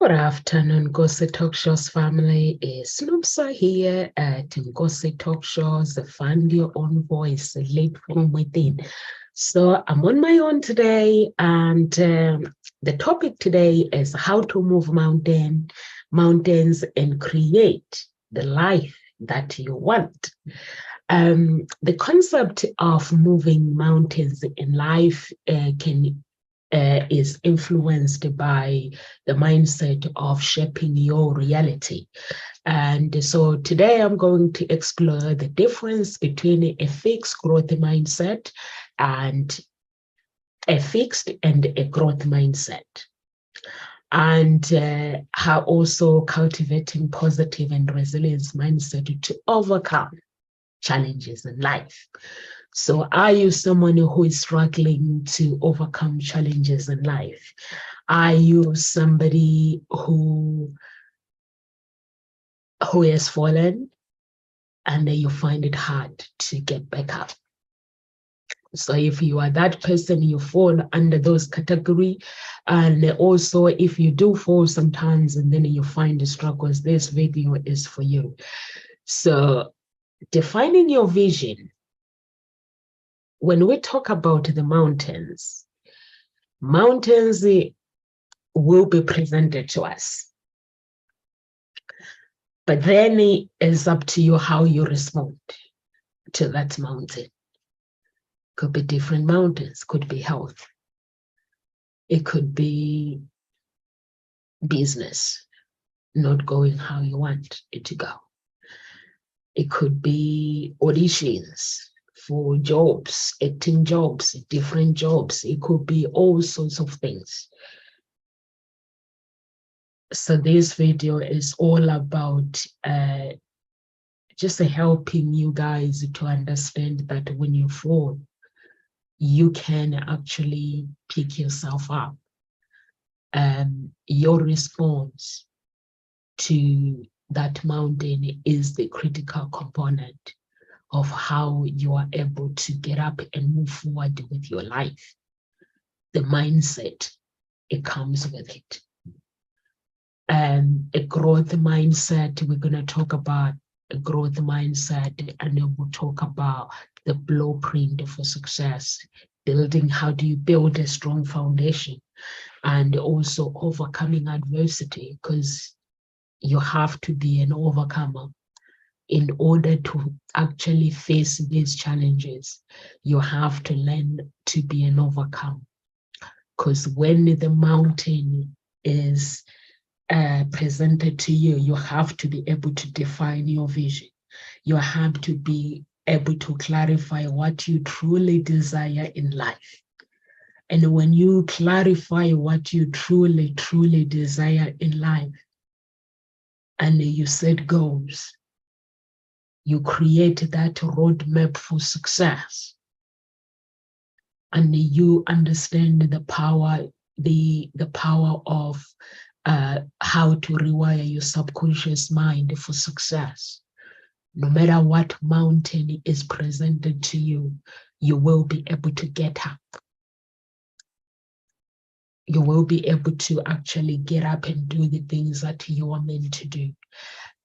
Good afternoon, Ngozi Talk Shows family. It's Nomsa here at Ngozi Talk Shows, Find Your Own Voice, Lead From Within. So I'm on my own today, and the topic today is how to move mountains and create the life that you want. The concept of moving mountains in life is influenced by the mindset of shaping your reality. And so today I'm going to explore the difference between a fixed growth mindset and a fixed and a growth mindset. And how also cultivating positive and resilience mindset to overcome challenges in life. So are you someone who is struggling to overcome challenges in life? Are you somebody who has fallen and then you find it hard to get back up? So if you are that person, you fall under those categories. And also if you do fall sometimes and then you find the struggles, this video is for you. So defining your vision. When we talk about the mountains will be presented to us. But then it is up to you how you respond to that mountain. Could be different mountains, could be health. It could be business not going how you want it to go. It could be auditions for jobs, acting jobs, different jobs. It could be all sorts of things. So this video is all about just helping you guys to understand that when you fall, you can actually pick yourself up. Your response to that mountain is the critical component of how you are able to get up and move forward with your life. The mindset, it comes with it. A growth mindset, we're going to talk about a growth mindset, and then we'll talk about the blueprint for success, building, how do you build a strong foundation, and also overcoming adversity, because you have to be an overcomer. In order to actually face these challenges, you have to learn to be an overcomer. Because when the mountain is presented to you, you have to be able to define your vision. You have to be able to clarify what you truly desire in life. And when you clarify what you truly desire in life, and you set goals, you create that roadmap for success, and you understand the power of how to rewire your subconscious mind for success. No matter what mountain is presented to you, you will be able to get up. You will be able to actually get up and do the things that you are meant to do.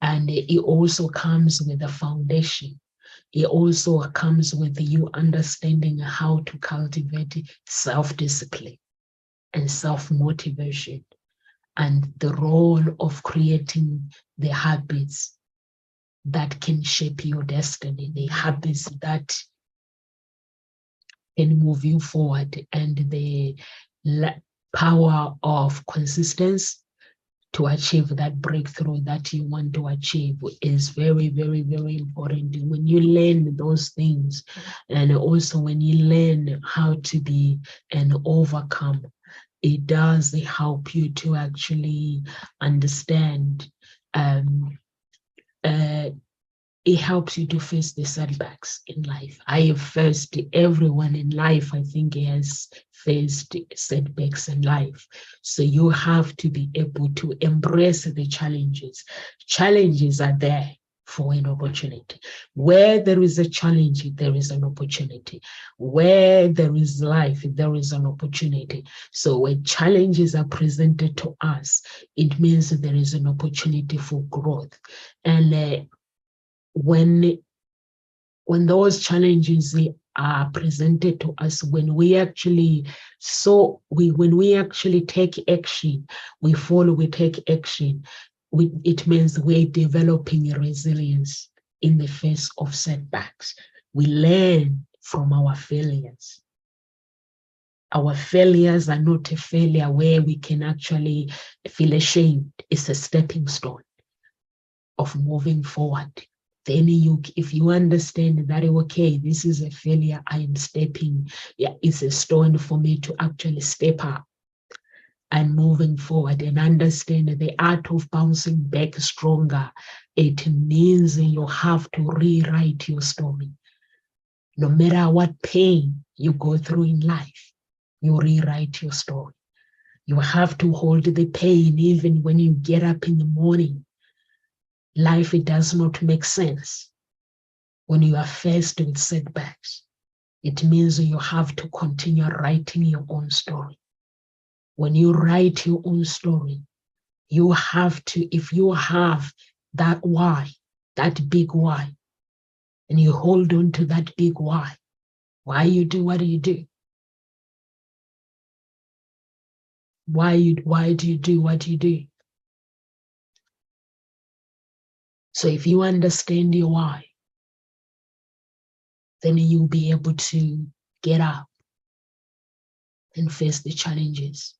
And it also comes with a foundation. It also comes with you understanding how to cultivate self-discipline and self-motivation, and the role of creating the habits that can shape your destiny, the habits that can move you forward, and the power of consistency to achieve that breakthrough that you want to achieve is very, very, very important. When you learn those things, and also when you learn how to be an overcomer, it does help you to actually understand. It helps you to face the setbacks in life. Everyone in life, I think, has faced setbacks in life. So you have to be able to embrace the challenges. Challenges are there for an opportunity. Where there is a challenge, there is an opportunity. Where there is life, there is an opportunity. So when challenges are presented to us, it means that there is an opportunity for growth. And when those challenges are presented to us, when we actually take action, we follow, we take action, it means we're developing resilience in the face of setbacks. We learn from our failures. Our failures are not a failure where we can actually feel ashamed. It's a stepping stone of moving forward. Then if you understand that, okay, this is a failure, I am stepping, it's a stone for me to actually step up and moving forward, and understand the art of bouncing back stronger. It means you have to rewrite your story. No matter what pain you go through in life, you rewrite your story. You have to hold the pain even when you get up in the morning. Life, it does not make sense when you are faced with setbacks. It means you have to continue writing your own story. When you write your own story, you have to, if you have that why, that big why, and you hold on to that big why you do what you do, why do you do what you do. So if you understand your why, then you'll be able to get up and face the challenges,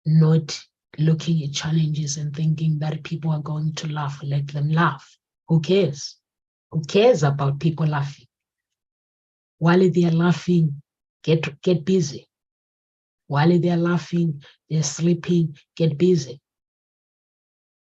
not looking at challenges and thinking that people are going to laugh. Let them laugh. Who cares? Who cares about people laughing? While they are laughing, get busy. While they are laughing, they're sleeping, get busy.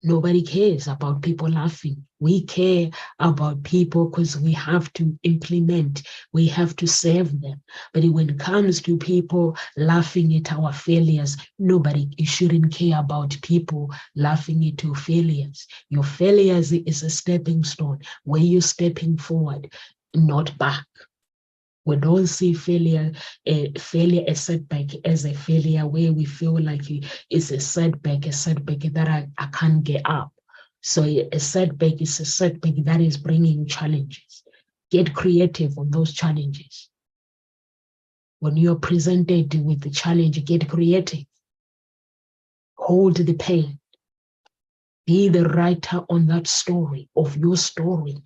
Nobody cares about people laughing. We care about people because we have to implement, we have to save them. But when it comes to people laughing at our failures, you shouldn't care about people laughing at your failures. Your failures is a stepping stone where you're stepping forward, not back. We don't see failure, a setback as a failure where we feel like it's a setback that I can't get up. So a setback is a setback that is bringing challenges. Get creative on those challenges. When you're presented with the challenge, get creative. Hold the pain. Be the writer on that story, of your story.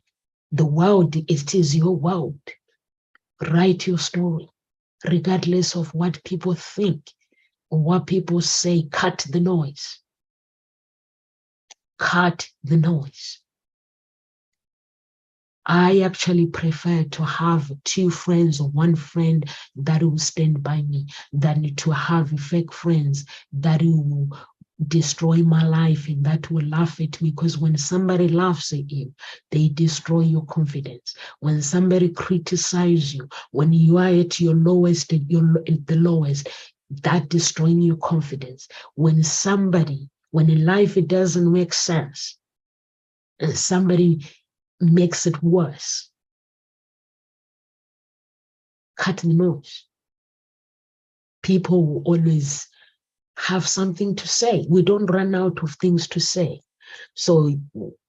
The world, it is your world. Write your story, regardless of what people think or what people say. Cut the noise. Cut the noise. I actually prefer to have 2 friends or 1 friend that will stand by me than to have fake friends that will destroy my life and that will laugh at me. Because when somebody laughs at you, they destroy your confidence. When somebody criticizes you, when you are at your lowest, at the lowest, that destroys your confidence. When in life it doesn't make sense, and somebody makes it worse, cut the noise. People will always have something to say. We don't run out of things to say. So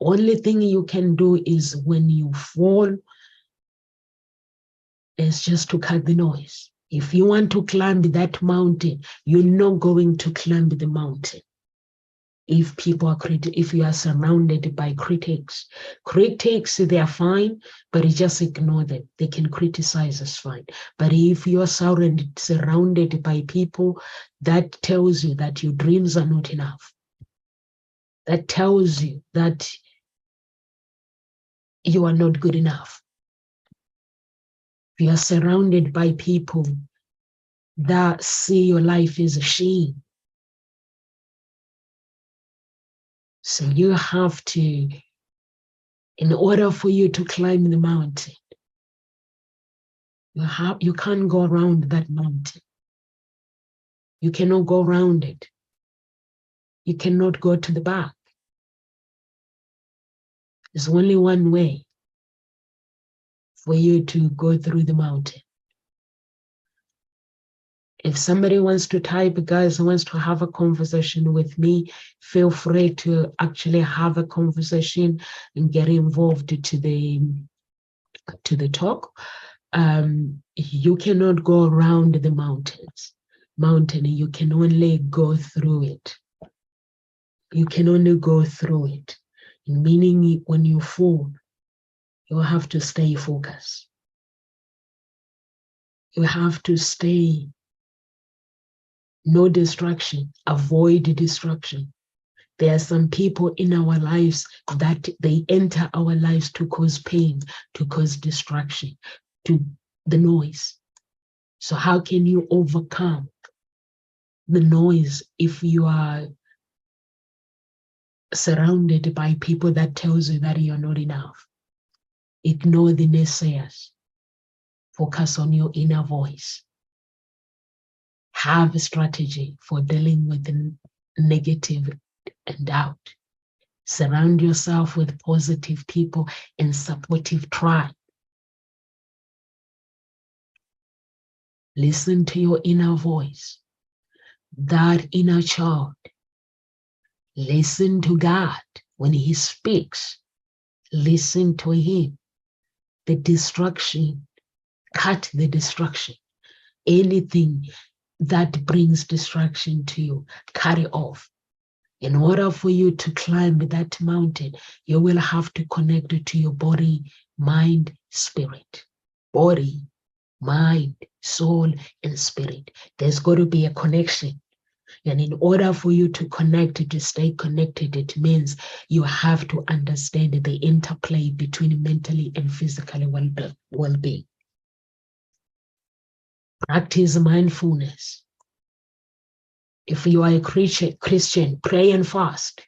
only thing you can do is when you fall is just to cut the noise. If you want to climb that mountain, you're not going to climb the mountain. If you are surrounded by critics, they are fine, but you just ignore them. They can criticize us fine. But if you are surrounded by people that tells you that your dreams are not enough, that tells you that you are not good enough, if you are surrounded by people that see your life as a shame, so you have to, in order for you to climb the mountain, you can't go around that mountain. You cannot go around it. You cannot go to the back. There's only one way for you to go through the mountain. If somebody wants to type, guys, wants to have a conversation with me, feel free to actually have a conversation and get involved to the talk. You cannot go around the mountain, you can only go through it. You can only go through it. Meaning when you fall, you have to stay focused. You have to stay, no distraction, avoid distraction. There are some people in our lives that they enter our lives to cause pain, to cause distraction, to the noise. So how can you overcome the noise if you are surrounded by people that tells you that you're not enough? Ignore the naysayers. Focus on your inner voice. Have a strategy for dealing with the negative and doubt. Surround yourself with positive people and supportive tribe. Listen to your inner voice, that inner child. Listen to God when He speaks. Listen to Him. The distraction, cut the distraction. Anything that brings distraction to you, cut it off. In order for you to climb that mountain, you will have to connect it to your body, mind, spirit. Body, mind, soul, and spirit. There's got to be a connection. And in order for you to connect, to stay connected, it means you have to understand the interplay between mentally and physically well-being. Practice mindfulness. If you are a Christian, pray and fast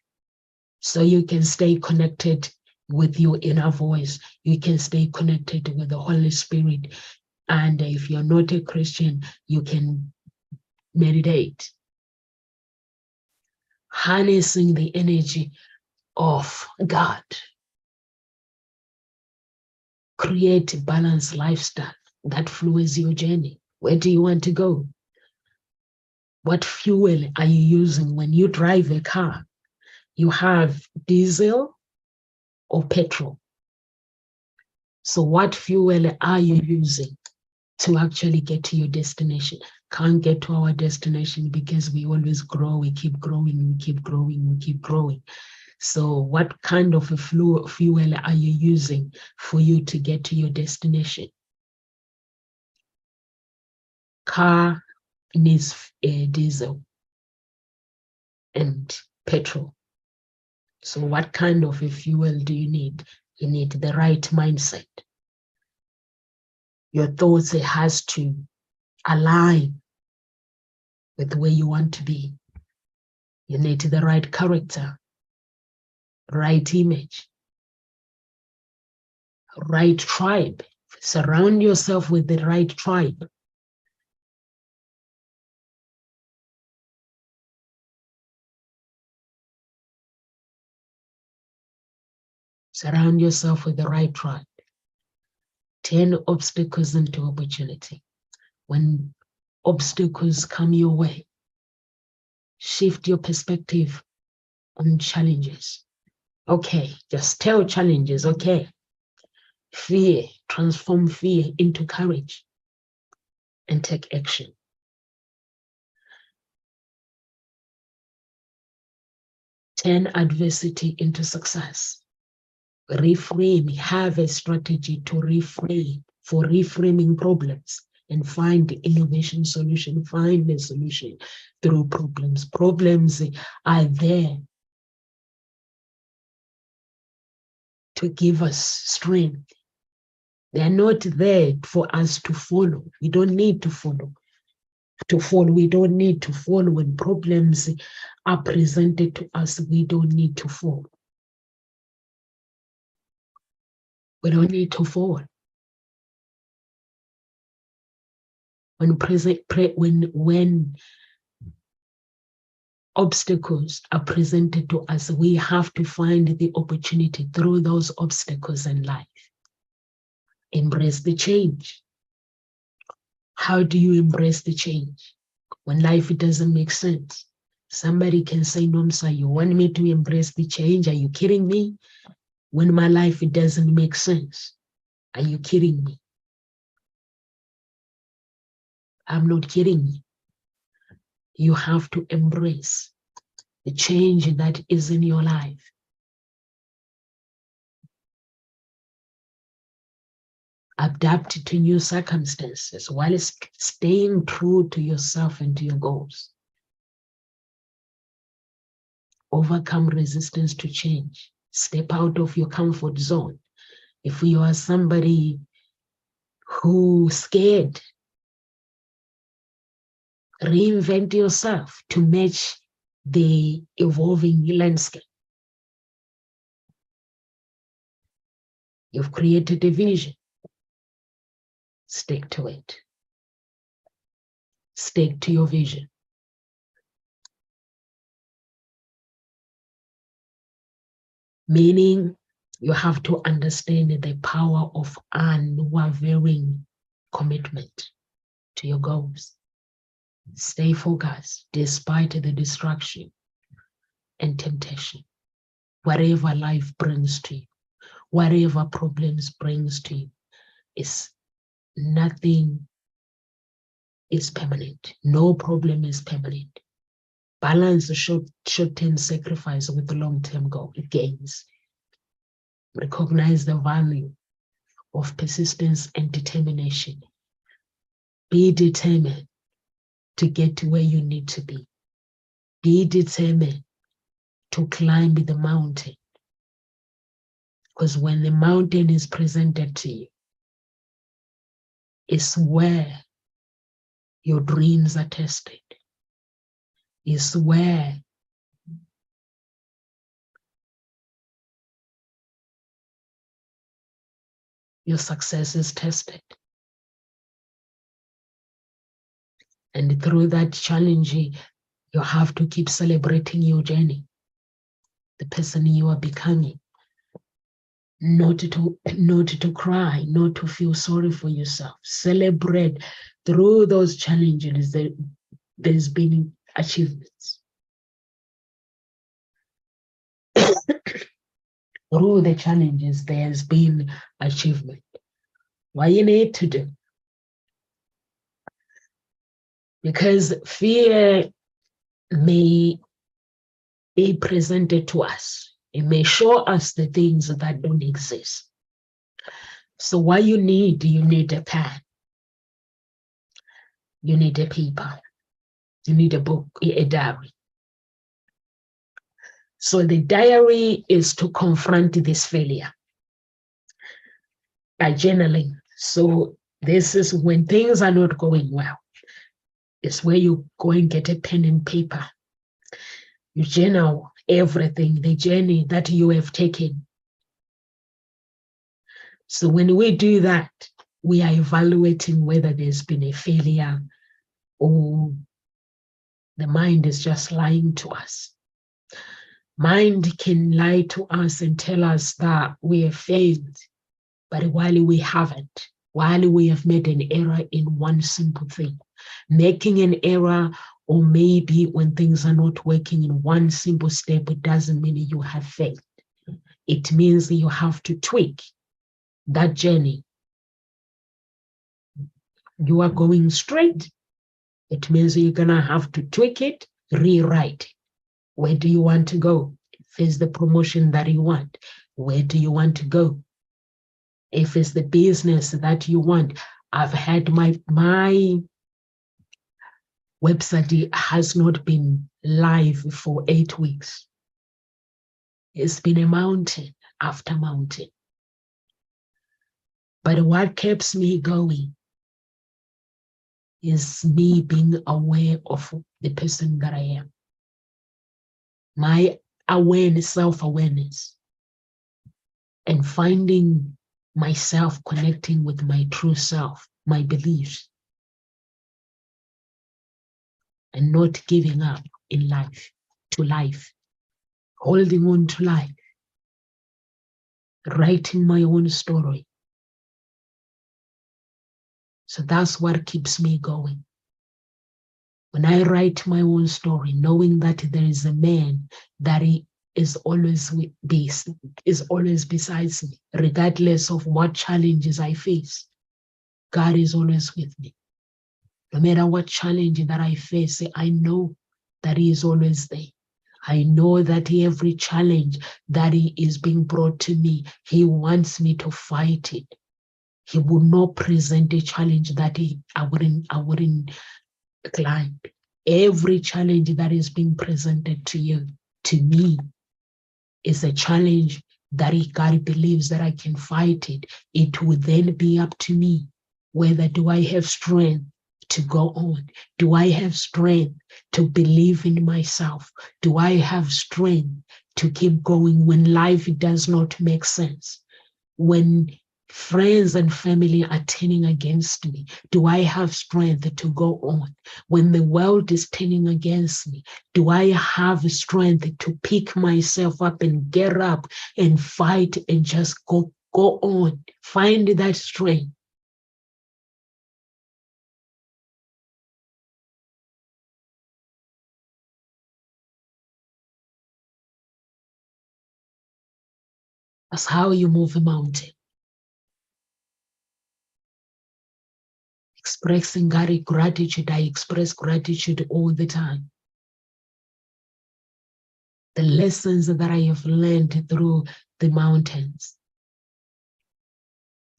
so you can stay connected with your inner voice. You can stay connected with the Holy Spirit. And if you're not a Christian, you can meditate. Harnessing the energy of God. Create a balanced lifestyle that fuels your journey. Where do you want to go? What fuel are you using when you drive a car? You have diesel or petrol. So what fuel are you using to actually get to your destination? Can't get to our destination because we always grow, we keep growing, we keep growing, we keep growing. So what kind of a fuel are you using for you to get to your destination? Car needs diesel and petrol. So what kind of a fuel do you need? You need the right mindset. Your thoughts has to align with where you want to be. You need the right character, right image, right tribe. Surround yourself with the right tribe. Surround yourself with the right tribe. Turn obstacles into opportunity. When obstacles come your way, shift your perspective on challenges. Okay, just tell challenges, okay. Fear, transform fear into courage and take action. Turn adversity into success. Reframe, have a strategy to reframe, for reframing problems and find the innovation solution, find the solution through problems. Problems are there to give us strength. They're not there for us to follow. We don't need to follow. We don't need to fall. When problems are presented to us, we don't need to fall. We don't need to fall. When obstacles are presented to us, we have to find the opportunity through those obstacles in life. Embrace the change. How do you embrace the change? When life doesn't make sense, somebody can say, Nomsa, you want me to embrace the change? Are you kidding me? When my life doesn't make sense, are you kidding me? I'm not kidding you. You have to embrace the change that is in your life. Adapt to new circumstances while staying true to yourself and to your goals. Overcome resistance to change. Step out of your comfort zone. If you are somebody who's scared, reinvent yourself to match the evolving landscape. You've created a vision. Stick to it. Stick to your vision. Meaning, you have to understand the power of unwavering commitment to your goals. Stay focused despite the distraction and temptation. Whatever life brings to you, whatever problems brings to you, nothing is permanent. No problem is permanent. Balance the short-term sacrifice with the long-term gains. Recognize the value of persistence and determination. Be determined to get to where you need to be. Be determined to climb the mountain. Because when the mountain is presented to you, it's where your dreams are tested. It's where your success is tested. And through that challenge, you have to keep celebrating your journey, the person you are becoming. Not to cry, not to feel sorry for yourself. Celebrate through those challenges that there's been achievements. Through the challenges, there's been achievement. What you need to do? Because fear may be presented to us. It may show us the things that don't exist. So what you need a pen. You need a paper. You need a book, a diary. So the diary is to confront this failure by journaling. So this is when things are not going well. It's where you go and get a pen and paper. You journal everything, the journey that you have taken. So when we do that, we are evaluating whether there's been a failure or the mind is just lying to us. Mind can lie to us and tell us that we have failed, but while we haven't, while we have made an error in one simple thing, making an error, or maybe when things are not working in one simple step, it doesn't mean you have failed. It means you have to tweak that journey. You are going straight. It means you're gonna have to tweak it, rewrite. Where do you want to go? If it's the promotion that you want, where do you want to go? If it's the business that you want, I've had my website has not been live for 8 weeks. It's been a mountain after mountain. But what keeps me going is me being aware of the person that I am. My awareness, self-awareness, and finding myself connecting with my true self, my beliefs, and not giving up in life. to life, holding on to life, writing my own story. So that's what keeps me going. When I write my own story, knowing that there is a man that is always besides me, regardless of what challenges I face, God is always with me. No matter what challenge that I face, I know that He is always there. I know that every challenge that is being brought to me, He wants me to fight it. He would not present a challenge that I wouldn't climb. Every challenge that is being presented to me, is a challenge that God believes that I can fight it. It will then be up to me whether do I have strength to go on? Do I have strength to believe in myself? Do I have strength to keep going when life does not make sense? When friends and family are turning against me, do I have strength to go on? When the world is turning against me, do I have strength to pick myself up and get up and fight and just go on? Find that strength. That's how you move a mountain. Expressing gratitude, I express gratitude all the time. The lessons that I have learned through the mountains,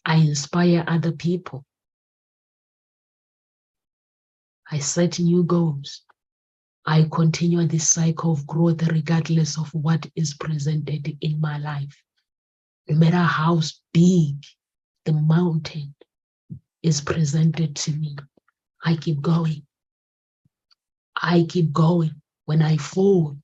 I inspire other people. I set new goals. I continue this cycle of growth regardless of what is presented in my life. No matter how big the mountain is presented to me, I keep going. I keep going. When I fall,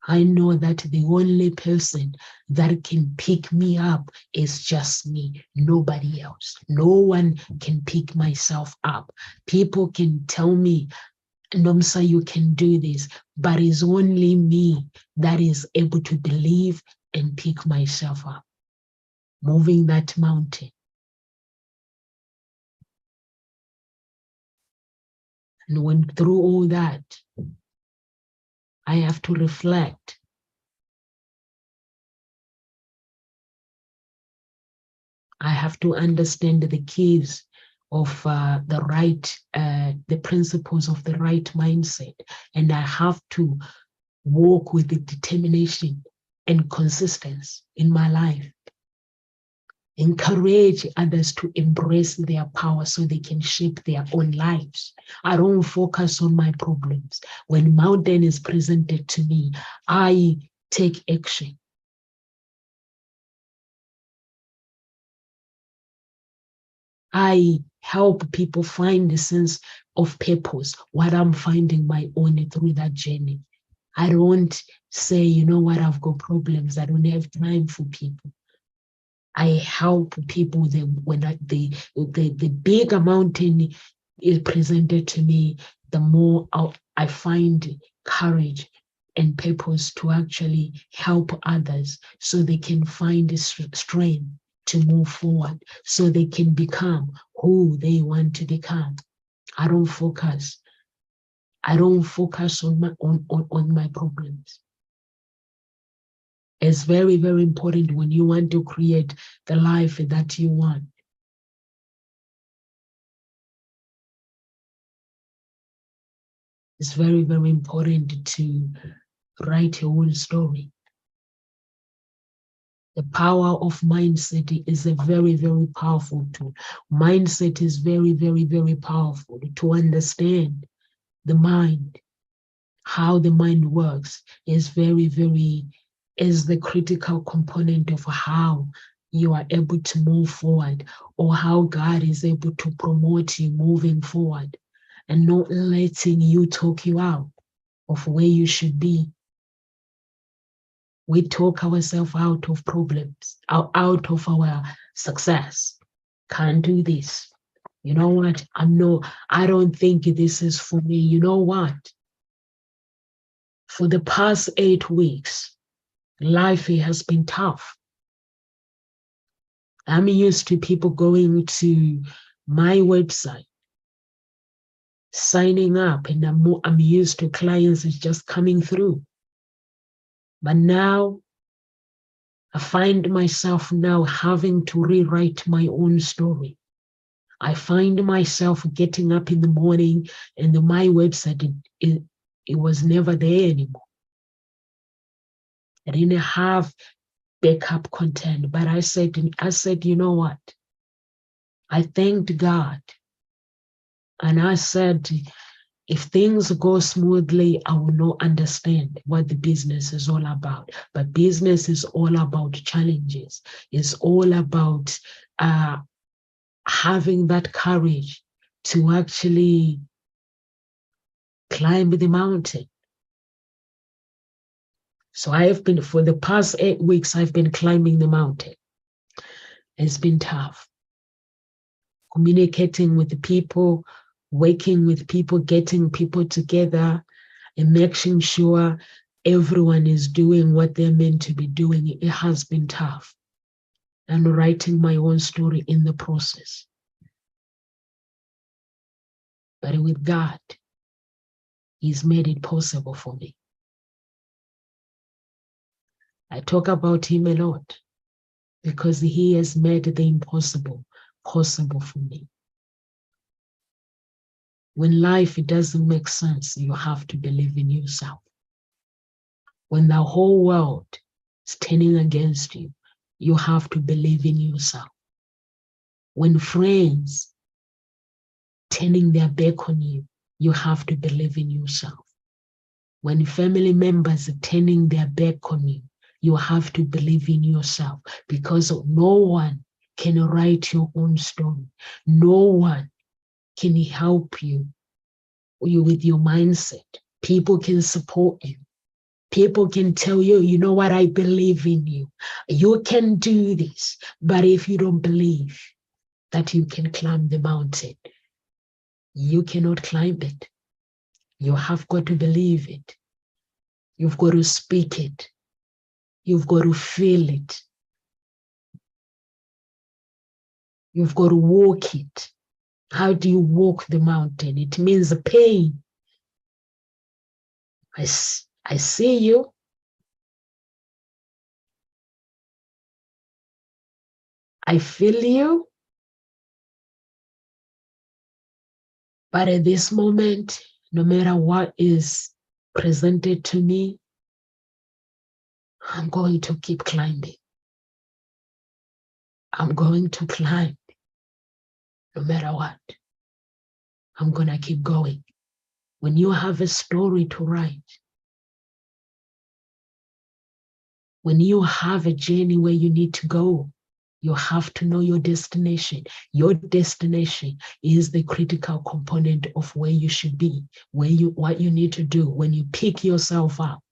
I know that the only person that can pick me up is just me, nobody else. No one can pick myself up. People can tell me, Nomsa, you can do this, but it's only me that is able to believe and pick myself up. Moving that mountain. And when through all that, I have to reflect. I have to understand the keys of the principles of the right mindset. And I have to walk with the determination and consistency in my life. Encourage others to embrace their power so they can shape their own lives. I don't focus on my problems. When mountain is presented to me, I take action. I help people find a sense of purpose, what I'm finding my own through that journey. I don't say, you know what, I've got problems. I don't have time for people. I help people when the bigger mountain is presented to me, the more I find courage and purpose to actually help others so they can find strength to move forward, so they can become who they want to become. I don't focus on my problems. It's very, very important when you want to create the life that you want. It's very, very important to write your own story. The power of mindset is a very, very powerful tool. Mindset is very, very, very powerful to understand the mind. How the mind works is very, very, is the critical component of how you are able to move forward, or how God is able to promote you moving forward and not letting you talk you out of where you should be. We talk ourselves out of problems, out of our success. Can't do this. You know what? I don't think this is for me. You know what? For the past 8 weeks, life has been tough. I'm used to people going to my website, signing up, and I'm used to clients just coming through. But now I find myself now having to rewrite my own story. I find myself getting up in the morning and my website, it was never there anymore. I didn't have backup content, but I said, you know what? I thanked God. And I said, if things go smoothly, I will not understand what the business is all about. But business is all about challenges. It's all about having that courage to actually climb the mountain. So I have been, for the past 8 weeks, I've been climbing the mountain. It's been tough. Communicating with the people, working with people, getting people together, and making sure everyone is doing what they're meant to be doing. It has been tough. And writing my own story in the process. But with God, He's made it possible for me. I talk about Him a lot because He has made the impossible possible for me. When life doesn't make sense, you have to believe in yourself. When the whole world is turning against you, you have to believe in yourself. When friends turning their back on you, you have to believe in yourself. When family members are turning their back on you, you have to believe in yourself, because no one can write your own story. No one can help you with your mindset. People can support you. People can tell you, you know what, I believe in you. You can do this. But if you don't believe that you can climb the mountain, you cannot climb it. You have got to believe it. You've got to speak it. You've got to feel it. You've got to walk it. How do you walk the mountain? It means the pain. I see you. I feel you. But at this moment, no matter what is presented to me, I'm going to keep climbing. I'm going to climb no matter what. I'm going to keep going. When you have a story to write, when you have a journey where you need to go, you have to know your destination. Your destination is the critical component of where you should be, what you need to do when you pick yourself up.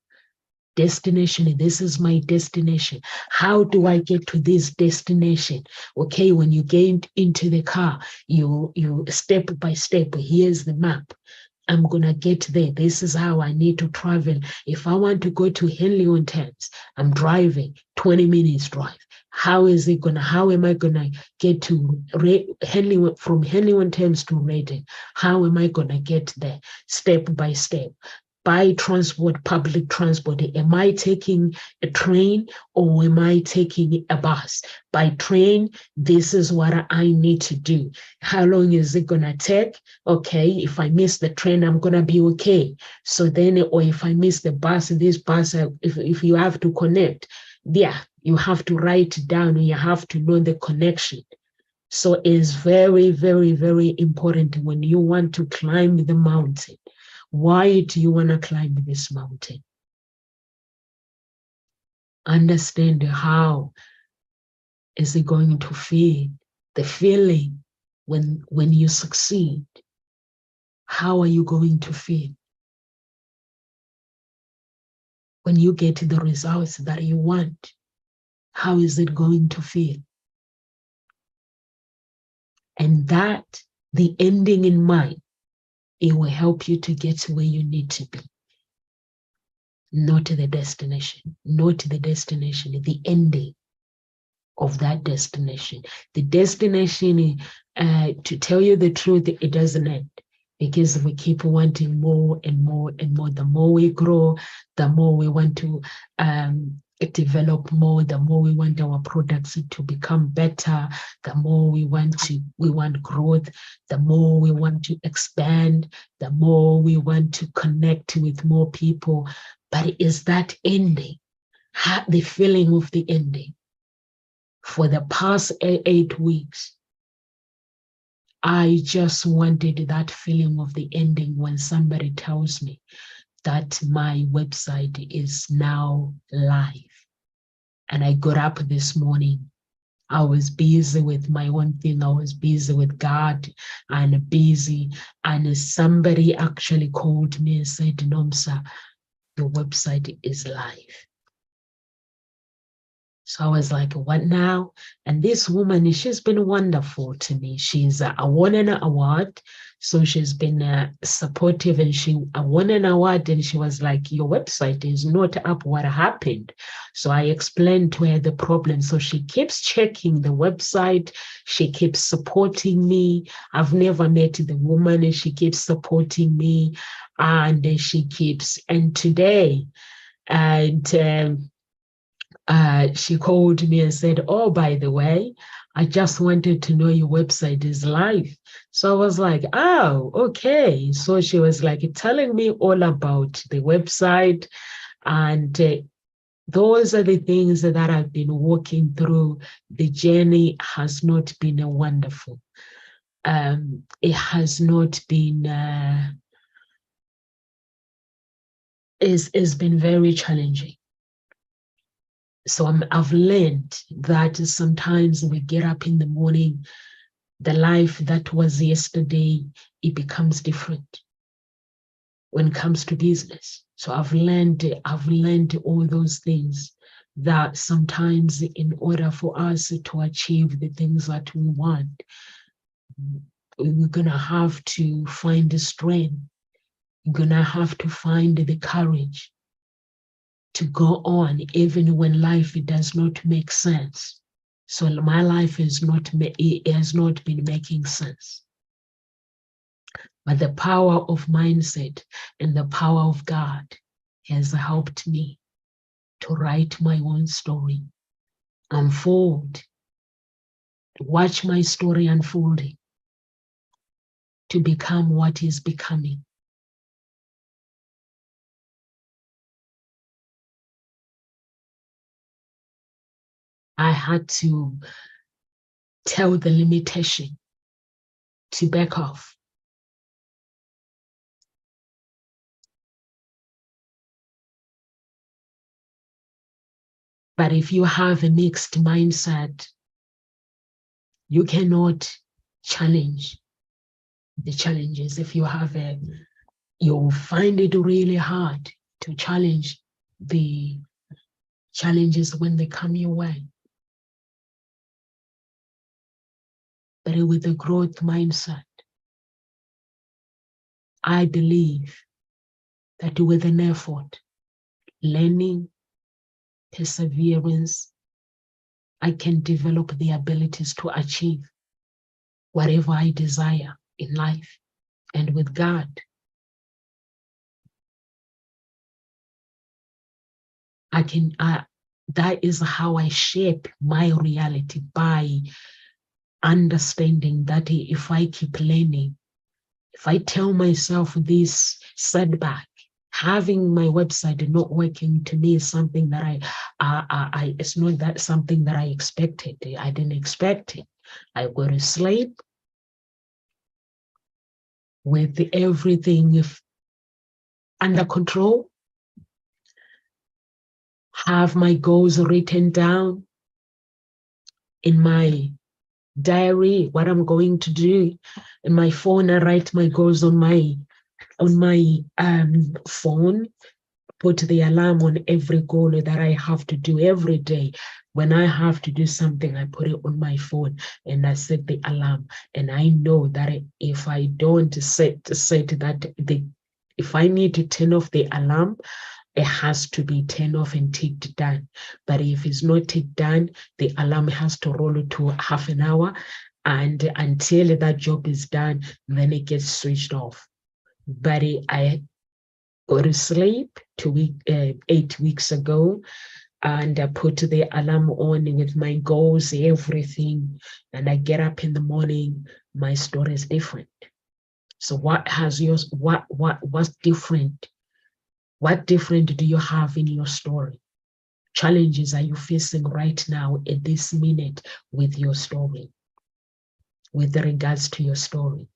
Destination, this is my destination. How do I get to this destination? Okay, when you get into the car, you step by step, here's the map. I'm gonna get there. This is how I need to travel. If I want to go to Henley-on-Thames, I'm driving 20 minutes drive. How am I gonna get to from Henley-on-Thames to Reading? How am I gonna get there? Step by step. By transport, public transport, am I taking a train or am I taking a bus? By train, this is what I need to do. How long is it gonna take? Okay, if I miss the train, I'm gonna be okay. So then, or if I miss the bus, this bus, if you have to connect, yeah, you have to write it down, you have to know the connection. So it's very, very, very important when you want to climb the mountain. Why do you want to climb this mountain? Understand how is it going to feel, the feeling when you succeed. How are you going to feel when you get the results that you want? How is it going to feel? And that, the ending in mind, it will help you to get to where you need to be. not the destination, not the destination, the ending of that destination. The destination, to tell you the truth, it doesn't end, because we keep wanting more and more and more. The more we grow, the more we want to develop more, the more we want our products to become better, the more we want growth, the more we want to expand, the more we want to connect with more people. But is that ending, the feeling of the ending? For the past 8 weeks, I just wanted that feeling of the ending when somebody tells me that my website is now live. And I got up this morning. I was busy with my own thing. I was busy with God and busy. And somebody actually called me and said, Nomsa, your website is live. So I was like, what now? And this woman, she's been wonderful to me. She's won an award. So she's been supportive, and she won an award, and she was like, your website is not up. What happened? So I explained to her the problem. So she keeps checking the website. She keeps supporting me. I've never met the woman, and she keeps supporting me. And today, she called me and said, oh, by the way, I just wanted to know your website is live. So I was like, oh, okay. So she was like telling me all about the website. And those are the things that I've been walking through. The journey has not been wonderful. It has not been, it's been very challenging. So I've learned that sometimes we get up in the morning, the life that was yesterday, it becomes different when it comes to business. So I've learned all those things, that sometimes in order for us to achieve the things that we want, we're gonna have to find the strength. We're gonna have to find the courage to go on, even when life does not make sense. So my life has not been making sense. But the power of mindset and the power of God has helped me to write my own story, unfold, watch my story unfolding, to become what is becoming. I had to tell the limitation to back off. But if you have a mixed mindset, you cannot challenge the challenges. If you have you'll find it really hard to challenge the challenges when they come your way. But with a growth mindset, I believe that with an effort, learning, perseverance, I can develop the abilities to achieve whatever I desire in life. And with God, that is how I shape my reality, by understanding that if I keep learning, if I tell myself this setback, having my website not working to me is something that it's not that something that I expected. I didn't expect it. I go to sleep with everything under control, have my goals written down in my diary, what I'm going to do. In my phone, I write my goals on my phone, put the alarm on every goal that I have to do every day. When I have to do something, I put it on my phone and I set the alarm. And I know that if I don't set that, if I need to turn off the alarm, it has to be turned off and ticked done. But if it's not ticked done, the alarm has to roll to half an hour, and until that job is done, then it gets switched off. But I go to sleep 8 weeks ago, and I put the alarm on with my goals, everything, and I get up in the morning, my story is different. So what has yours, what's different? What different do you have in your story? Challenges are you facing right now at this minute with your story, with regards to your story?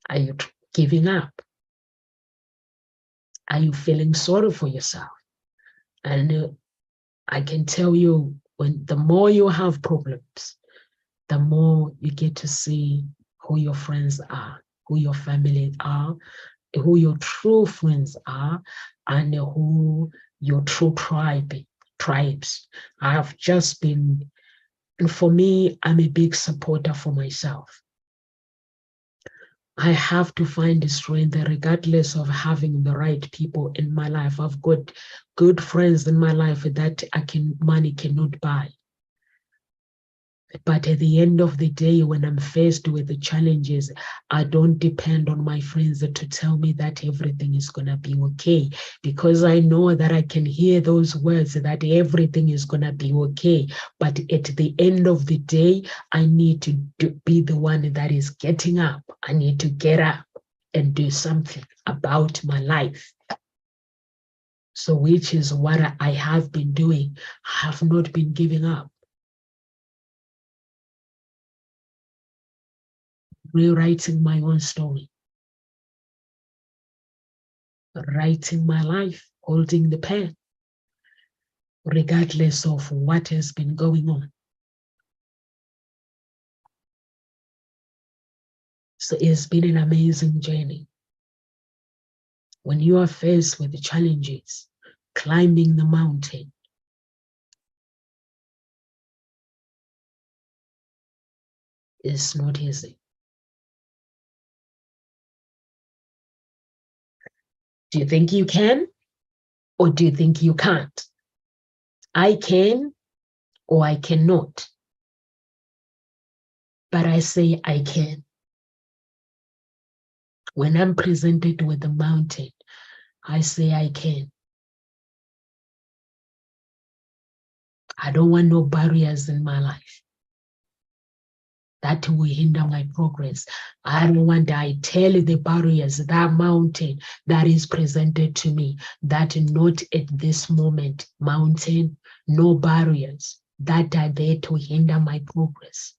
Are you giving up? Are you feeling sorry for yourself? And I can tell you, when the more you have problems, the more you get to see who your friends are, who your family are, who your true friends are, and who your true tribes. I have just been, and for me, I'm a big supporter for myself. I have to find the strength regardless of having the right people in my life. I've got good friends in my life that money cannot buy. But at the end of the day, when I'm faced with the challenges, I don't depend on my friends to tell me that everything is going to be okay, because I know that I can hear those words that everything is going to be okay. But at the end of the day, I need to be the one that is getting up. I need to get up and do something about my life. So which is what I have been doing. I have not been giving up. Rewriting my own story, writing my life, holding the pen, regardless of what has been going on. So it's been an amazing journey. When you are faced with the challenges, climbing the mountain, is not easy. Do you think you can, or do you think you can't? I can, or I cannot. But I say I can. When I'm presented with the mountain, I say I can. I don't want no barriers in my life that will hinder my progress. I don't want, I tell the barriers, that mountain that is presented to me, that not at this moment, mountain, no barriers that are there to hinder my progress.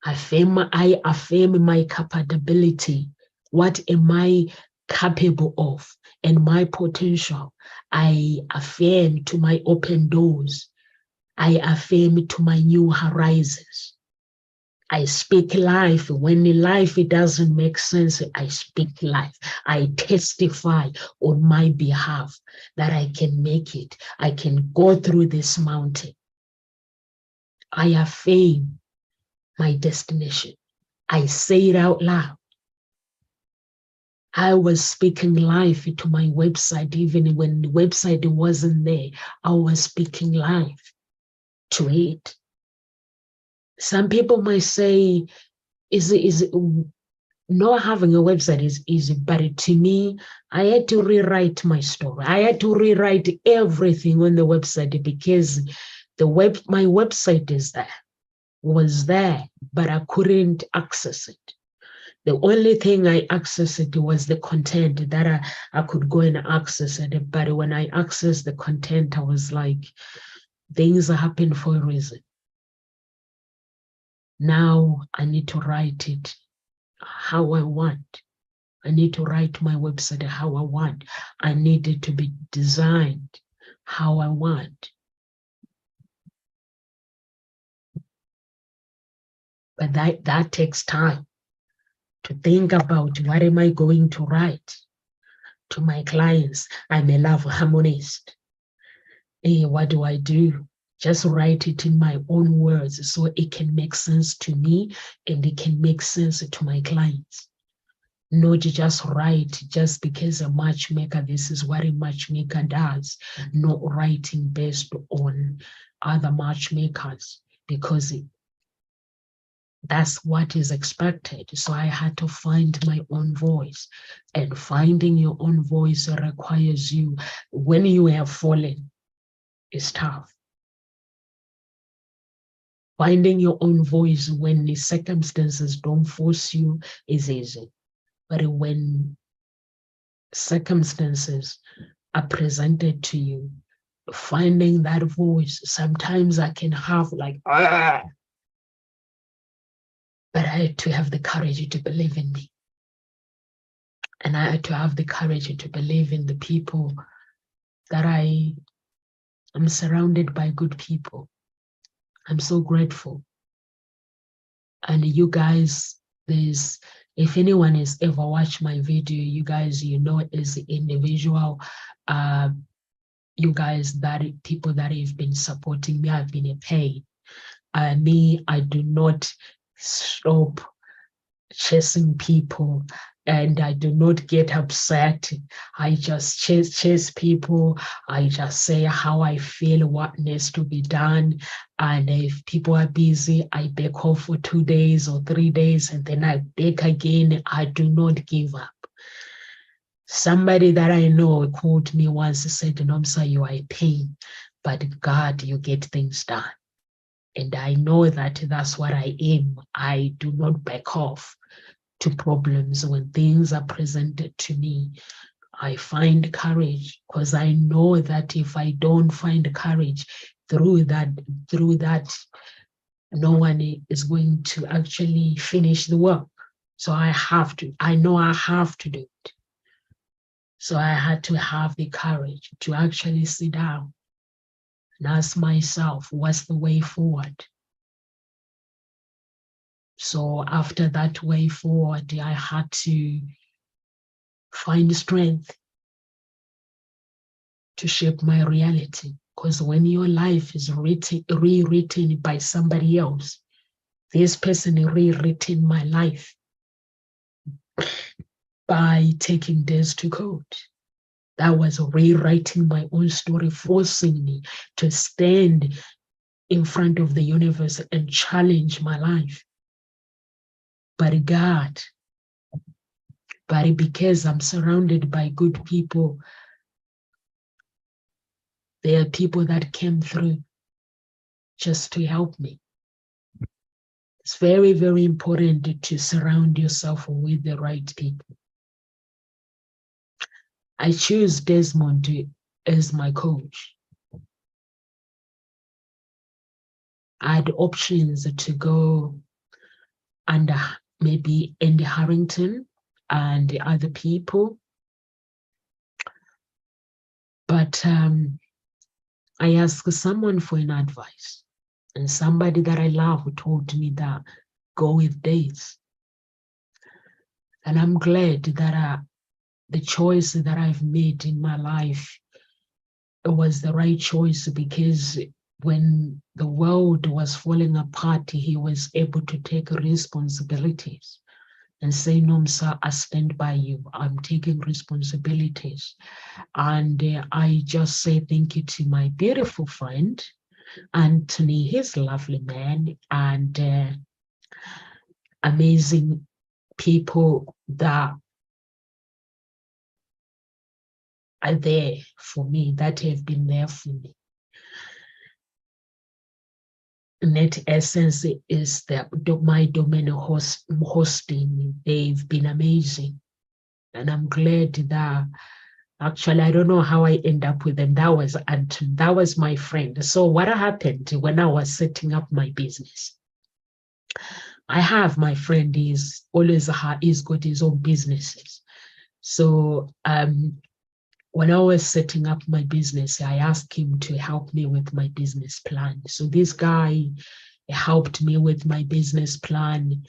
I affirm my capability. What am I capable of? And my potential. I affirm to my open doors. I affirm to my new horizons. I speak life. When life it doesn't make sense, I speak life. I testify on my behalf that I can make it. I can go through this mountain. I affirm my destination. I say it out loud. I was speaking life to my website, even when the website wasn't there. I was speaking life to it. Some people might say, is not having a website is easy, but to me, I had to rewrite my story. I had to rewrite everything on the website, because my website was there, but I couldn't access it. The only thing I accessed was the content that I could go and access it. But when I accessed the content, I was like, things happen for a reason. Now I need to write it how I want. I need to write my website how I want. I need it to be designed how I want. But that takes time to think about, what am I going to write to my clients? I'm a love harmonist. Hey, what do I do? Just write it in my own words so it can make sense to me and it can make sense to my clients. not just write just because a matchmaker, this is what a matchmaker does, not writing based on other matchmakers, because that's what is expected. So I had to find my own voice, and finding your own voice requires you, when you have fallen, it's tough. Finding your own voice when the circumstances don't force you is easy. But when circumstances are presented to you, finding that voice, sometimes I can have like, ah! But I had to have the courage to believe in me. And I had to have the courage to believe in the people that I am surrounded by good people. I'm so grateful. And you guys, if anyone has ever watched my video, you guys, you know, as the individual, you guys, people that have been supporting me, I've been a pain. Me, I do not stop chasing people, and I do not get upset. I just chase people. I just say how I feel, what needs to be done. And if people are busy, I back off for 2 days or 3 days, and then I back again. I do not give up. Somebody that I know called me once, said, Nomsa, you are a pain, but God, you get things done. And I know that that's what I am. I do not back off to problems. When things are presented to me, I find courage, because I know that if I don't find courage through that, no one is going to actually finish the work. So I know I have to do it. So I had to have the courage to actually sit down and ask myself, what's the way forward? So after that way forward, I had to find strength to shape my reality. Because when your life is rewritten by somebody else, this person rewritten my life by taking days to court. That was rewriting my own story, forcing me to stand in front of the universe and challenge my life. But God, because I'm surrounded by good people, there are people that came through just to help me. It's very, very important to surround yourself with the right people. I choose Desmond as my coach. I had options to go under maybe Andy Harrington and the other people. But I asked someone for an advice, and somebody that I love told me that go with Days. And I'm glad that the choice that I've made in my life, it was the right choice, because when the world was falling apart, he was able to take responsibilities and say, Nomsa, I stand by you. I'm taking responsibilities. And I just say thank you to my beautiful friend, Anthony. He's a lovely man, and amazing people that are there for me, that have been there for me. Net Essence is my domain hosting. They've been amazing. And I'm glad that, actually, I don't know how I end up with them. That was my friend. So what happened when I was setting up my business? I have my friend, he's got his own businesses. So when I was setting up my business, I asked him to help me with my business plan. So this guy helped me with my business plan,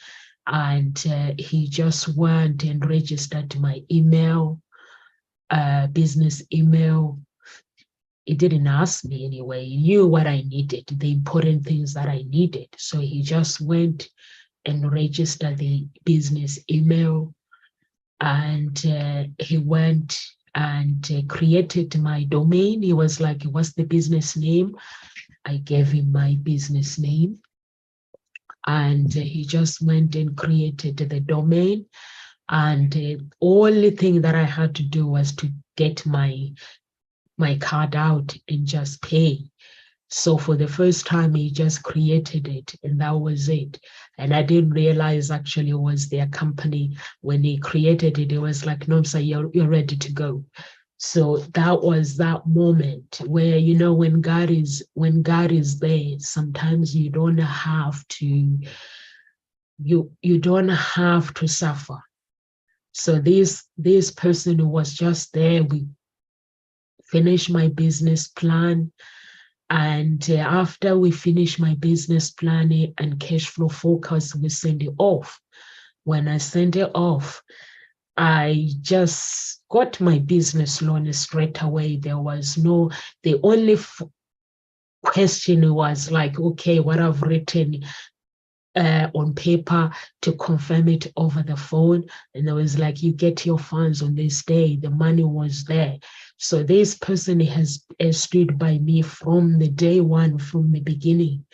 and he just went and registered my email, business email. He didn't ask me anyway. He knew what I needed, the important things that I needed. So he just went and registered the business email. And he went and created my domain. He was like, what's the business name? I gave him my business name. And he just went and created the domain. And the only thing that I had to do was to get my card out and just pay. So for the first time, he just created it, and that was it. And I didn't realize actually it was their company. When he created it, it was like, no, sir, you're ready to go. So that was that moment where, you know, when God is there, sometimes you don't have to, you don't have to suffer. So this person was just there. We finished my business plan. And after we finish my business plan and cash flow focus, we send it off. When I sent it off, I just got my business loan straight away. There was no, the only question was like, okay, what I've written on paper to confirm it over the phone. And it was like, you get your funds on this day. The money was there. So this person has stood by me from the day one, from the beginning,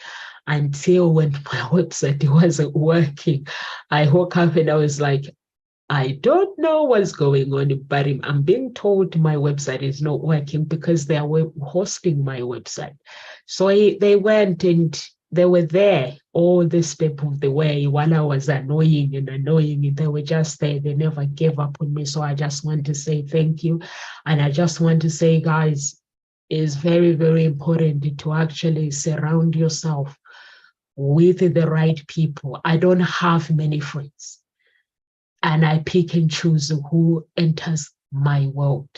until when my website wasn't working. I woke up and I was like, I don't know what's going on, but I'm being told my website is not working because they are hosting my website. So they went and they were there all the step of the way. While I was annoying, they were just there. They never gave up on me. So I just want to say thank you. And I just want to say, guys, it's very, very important to actually surround yourself with the right people. I don't have many friends, and I pick and choose who enters my world.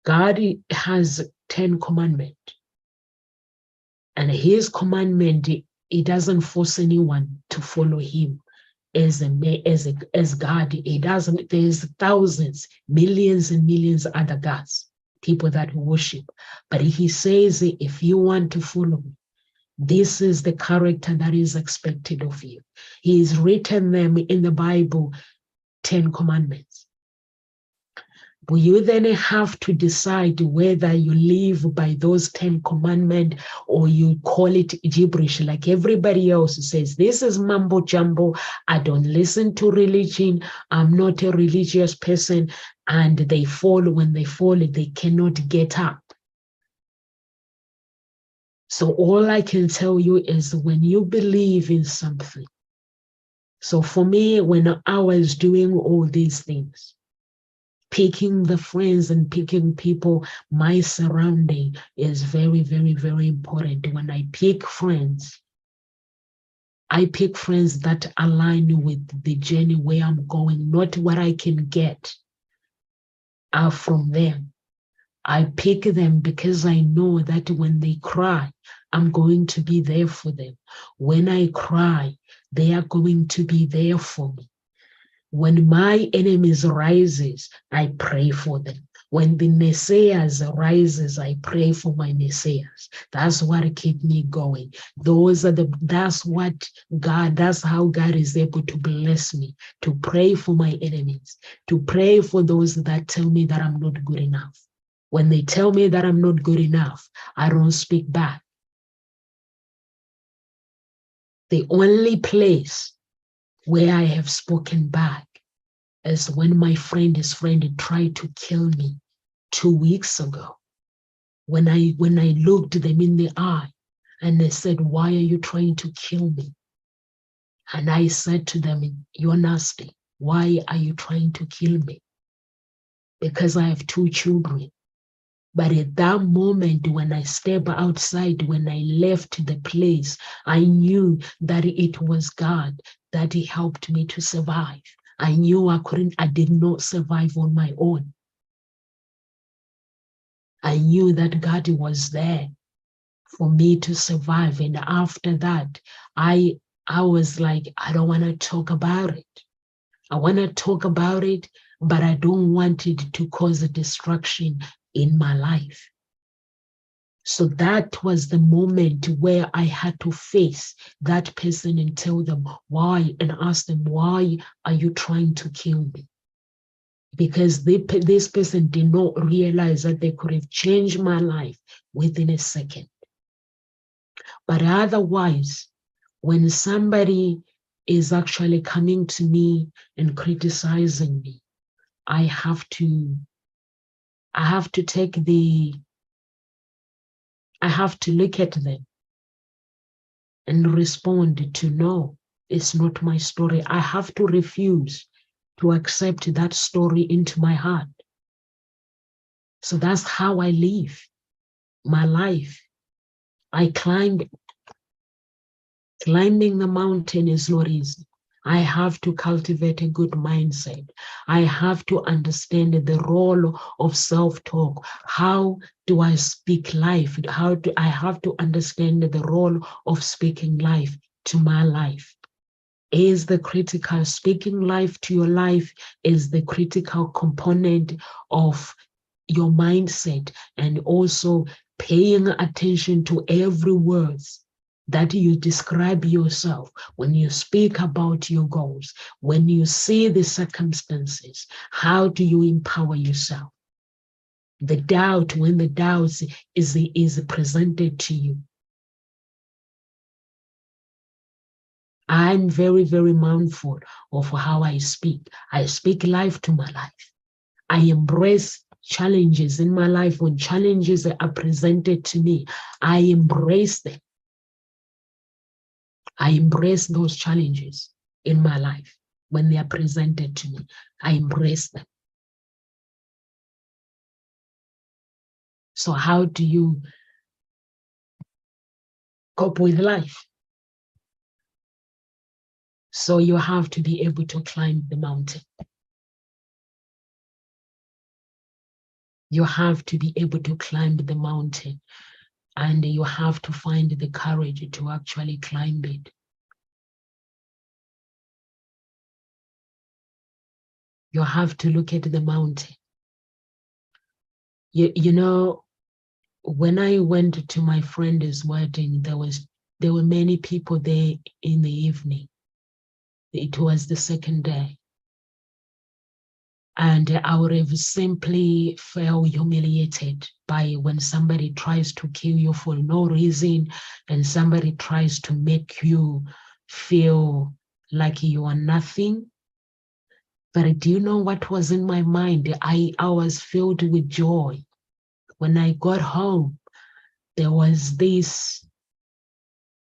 God has 10 commandments. And his commandment, he doesn't force anyone to follow him as God. He doesn't. There's thousands, millions and millions other gods, people that worship. But he says, if you want to follow me, this is the character that is expected of you. He's written them in the Bible, 10 commandments. But you then have to decide whether you live by those 10 commandments or you call it gibberish, like everybody else says. This is mumbo jumbo. I don't listen to religion. I'm not a religious person. And they fall. When they fall, they cannot get up. So all I can tell you is when you believe in something. So for me, when I was doing all these things, picking the friends and picking people, my surrounding is very, very, very important. When I pick friends, I pick friends that align with the journey where I'm going, not what I can get from them. I pick them because I know that when they cry, I'm going to be there for them. When I cry, they are going to be there for me. When my enemies rises, I pray for them. When the naysayers rises, I pray for my naysayers. That's what keeps me going. That's how God is able to bless me, to pray for my enemies, to pray for those that tell me that I'm not good enough. When they tell me that I'm not good enough, I don't speak back. The only place where I have spoken back is when my friend's friend tried to kill me 2 weeks ago. When I looked them in the eye and they said, why are you trying to kill me? And I said to them, you're nasty. Why are you trying to kill me? Because I have 2 children. But at that moment, when I stepped outside, when I left the place, I knew that it was God that He helped me to survive. I knew I did not survive on my own. I knew that God was there for me to survive. And after that, I was like, I don't want to talk about it. I want to talk about it, but I don't want it to cause a destruction in my life. So that was the moment where I had to face that person and tell them why, and ask them, why are you trying to kill me? because this person did not realize that they could have changed my life within a second. But otherwise, when somebody is actually coming to me and criticizing me, I have to look at them and respond to, no, it's not my story. I have to refuse to accept that story into my heart. So that's how I live my life. Climbing the mountain is not easy. I have to cultivate a good mindset. I have to understand the role of self-talk. How do I speak life? I have to understand the role of speaking life to my life. Is the critical speaking life to your life is the critical component of your mindset, and also paying attention to every word that you describe yourself, when you speak about your goals, when you see the circumstances. How do you empower yourself? The doubt, when the doubt is presented to you. I'm very, very mindful of how I speak. I speak life to my life. I embrace challenges in my life. When challenges are presented to me, I embrace them. I embrace those challenges in my life. When they are presented to me, I embrace them. So how do you cope with life? So you have to be able to climb the mountain. You have to be able to climb the mountain, and you have to find the courage to actually climb it. You have to look at the mountain. You know, when I went to my friend's wedding, there were many people there in the evening. It was the second day. And I would have simply felt humiliated by when somebody tries to kill you for no reason, and somebody tries to make you feel like you are nothing. But do you know what was in my mind? I was filled with joy. When I got home, there was this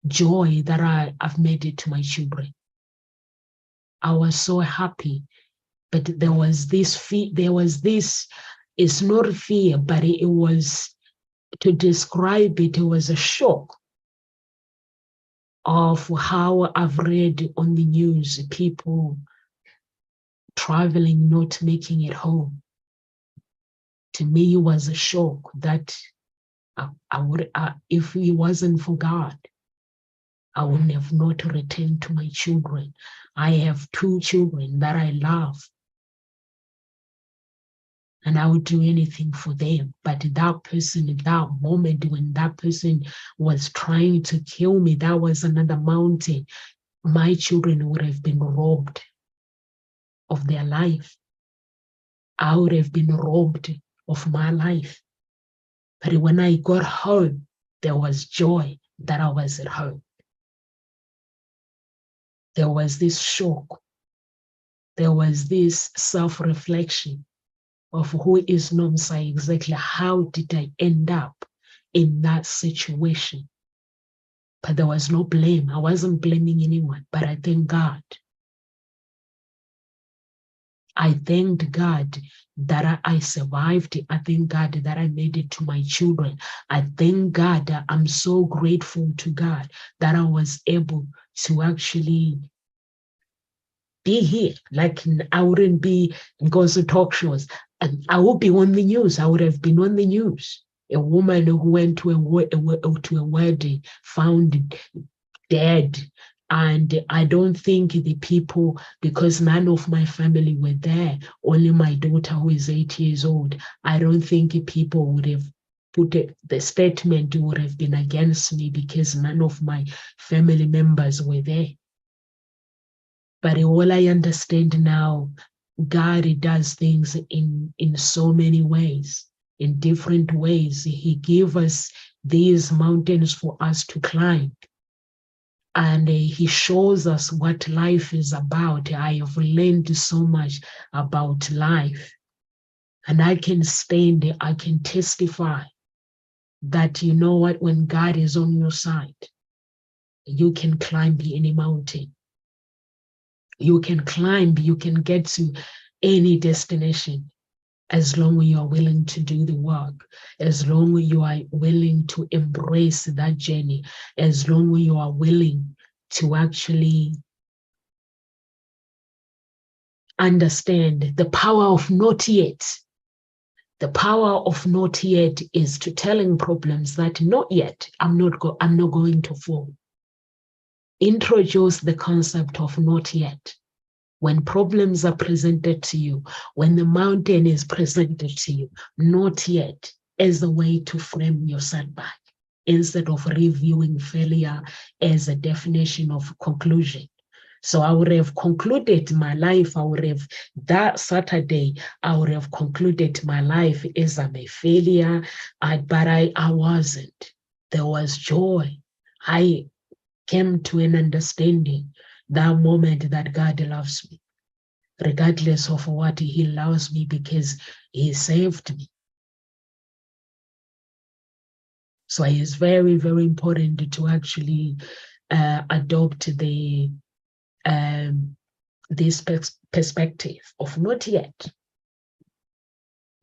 joy that I've made it to my children. I was so happy, but there was this fear. It's not fear, but it was, to describe it, it was a shock of how I've read on the news, people traveling, not making it home. To me, it was a shock that I would, if it wasn't for God, I would have not returned to my children. I have 2 children that I love, and I would do anything for them. But that person, in that moment when that person was trying to kill me, that was another mountain. My children would have been robbed of their life. I would have been robbed of my life. But when I got home, there was joy that I was at home. There was this shock. There was this self-reflection of who is Nomsa exactly. How did I end up in that situation? But there was no blame. I wasn't blaming anyone, but I thank God. I thanked God that I survived. I thank God that I made it to my children. I thank God that I'm so grateful to God that I was able to actually be here. Like, I wouldn't be going to talk shows. I would be on the news. I would have been on the news. A woman who went to a wedding found dead. And I don't think the people, because none of my family were there, only my daughter who is 8 years old, I don't think people would have put it, the statement would have been against me, because none of my family members were there. But all I understand now, God does things in so many ways, in different ways. He gave us these mountains for us to climb. And he shows us what life is about. I have learned so much about life. And I can stand, I can testify that, you know what, when God is on your side, you can climb any mountain. You can climb, you can get to any destination as long as you are willing to do the work, as long as you are willing to embrace that journey, as long as you are willing to actually understand the power of not yet. The power of not yet is to telling problems that not yet, I'm not going to fall. Introduce the concept of not yet. When problems are presented to you, when the mountain is presented to you, not yet, as a way to frame your setback, instead of reviewing failure as a definition of conclusion. So I would have concluded my life, that Saturday, I would have concluded my life as I'm a failure, but I wasn't. There was joy. I came to an understanding that moment that God loves me, regardless of what he loves me, because he saved me. So it is very, very important to actually adopt this perspective of not yet.